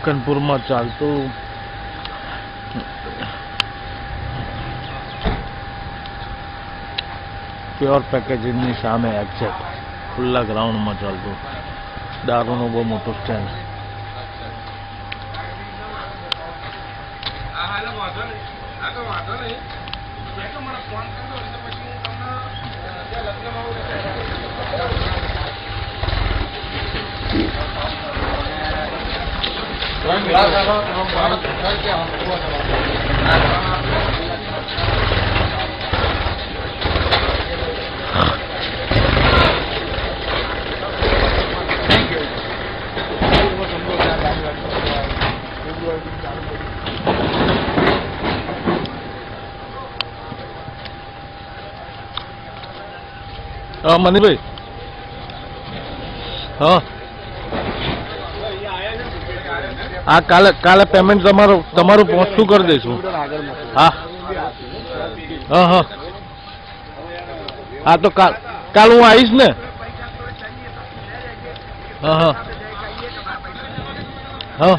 રકનપુરમાં ચાલતું પ્યોર પેકેજિંગની સામે એક્ઝેક્ટ ખુલ્લા ગ્રાઉન્ડમાં ચાલતું દારૂનું બહુ મોટું સ્ટેન્ડ. હા મનીભાઈ, હા હા કાલે પેમેન્ટ તમારું પહોંચતું કરી દઈશું. હા હા હા હા તો કાલ હું આવીશ ને. હા હા હા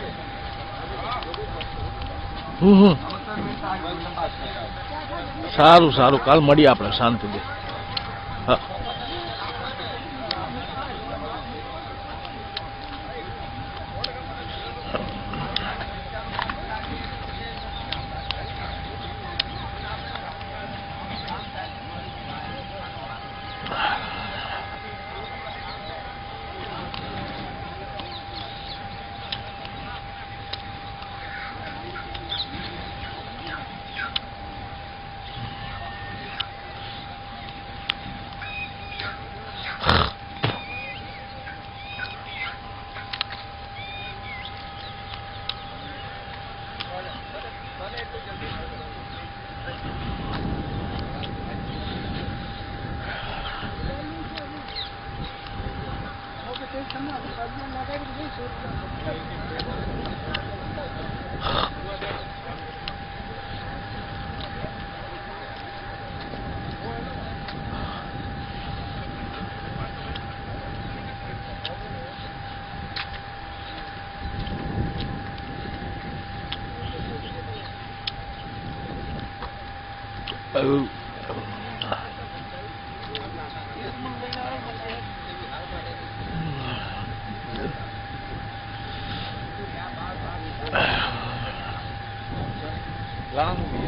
સારું સારું, કાલ મળીએ આપણે શાંતિથી. હા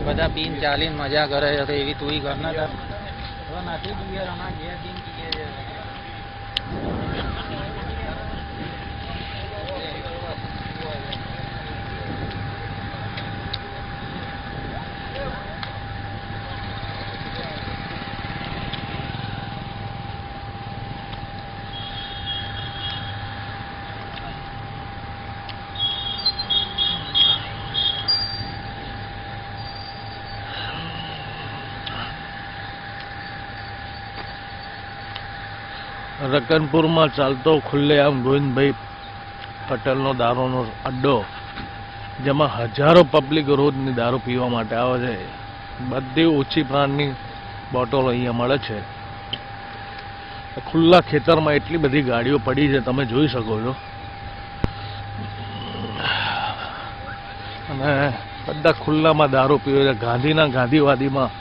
બધા પીન ચાલીને મજા કરે છે એવી તું કરના તાર હવે નથી જોઈએ હમણાં ઘેર પીન પીએ છે. રકનપુરમાં ચાલતો ખુલ્લેઆમ ગોવિંદભાઈ પટેલનો દારૂનો અડ્ડો, જેમાં હજારો પબ્લિક રોજની દારૂ પીવા માટે આવે છે. બધી ઓછી બ્રાન્ડની બોટલો અહીંયા મળે છે. ખુલ્લા ખેતરમાં એટલી બધી ગાડીઓ પડી છે, તમે જોઈ શકો છો. અને બધા ખુલ્લામાં દારૂ પીવે છે. ગાંધીવાદીમાં,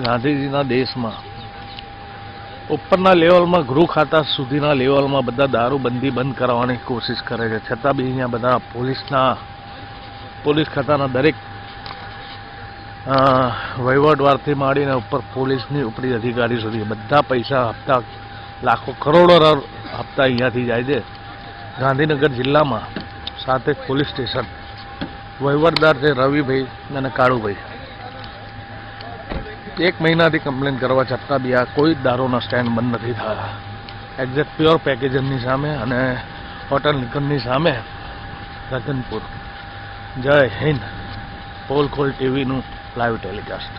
ગાંધીજીના દેશમાં ઉપરના લેવલમાં, ગૃહ ખાતા સુધીના લેવલમાં બધા દારૂબંધી બંધ કરાવવાની કોશિશ કરે છે. છતાં બી અહીંયા બધા પોલીસ ખાતાના દરેક વહીવટવારથી માંડીને ઉપર પોલીસની ઉપરી અધિકારી સુધી બધા પૈસા હપ્તા, લાખો કરોડો હપ્તા અહીંયાથી જાય છે. ગાંધીનગર જિલ્લામાં સાથે પોલીસ સ્ટેશન, વહીવટદાર છે રવિભાઈ અને કાળુભાઈ. 1 મહિનાથી કમ્પ્લેન કરવા છતાં બી આ કોઈ દારૂના સ્ટેન્ડ બંધ નથી થયા. એક્ઝેક્ટ પ્યોર પેકેજરની સામે અને હોટલ નિકનની સામે રતનપુર. જય હિન્દ. પોલ કોલ ટીવીનું લાઈવ ટેલિકાસ્ટ.